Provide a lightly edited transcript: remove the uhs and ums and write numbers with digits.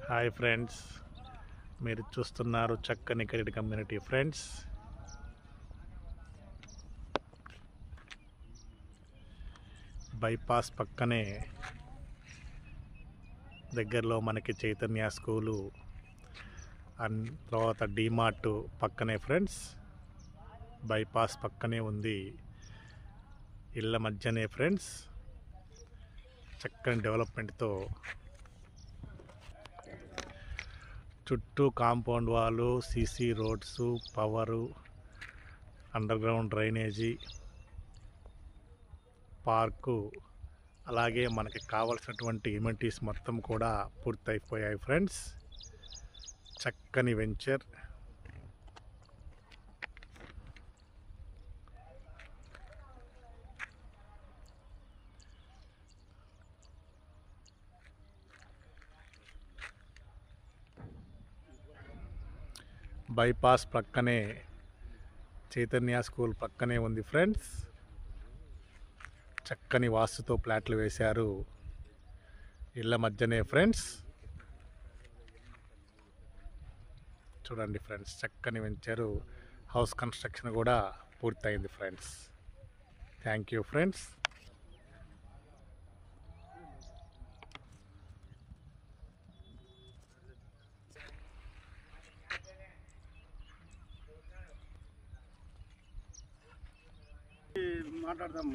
Hi friends, మీరు చూస్తున్నారు చక్కని క్రెడిట్ కమ్యూనిటీ. ఫ్రెండ్స్, బైపాస్ పక్కనే దగ్గరలో మనకి చైతన్య స్కూలు అండ్ తర్వాత డీమార్ట్ పక్కనే. ఫ్రెండ్స్, బైపాస్ పక్కనే ఉంది, ఇళ్ళ మధ్యనే. ఫ్రెండ్స్, చక్కని డెవలప్మెంట్తో చుట్టూ కాంపౌండ్ వాళ్ళు, CC roads, power, under ground drainage, park, అలాగే మనకి కావలసినటువంటి ఎమ్యూనిటీస్ మొత్తం కూడా పూర్తయిపోయాయి. ఫ్రెండ్స్, చక్కని వెంచర్. బైపాస్ పక్కనే చైతన్య స్కూల్ పక్కనే ఉంది. ఫ్రెండ్స్, చక్కని వాస్తుతో ప్లాట్లు వేశారు ఇళ్ళ మధ్యనే. ఫ్రెండ్స్, చూడండి ఫ్రెండ్స్, చక్కని వెంచరు. హౌస్ కన్స్ట్రక్షన్ కూడా పూర్తయింది. Friends, thank you friends. మాట్లాడదాం.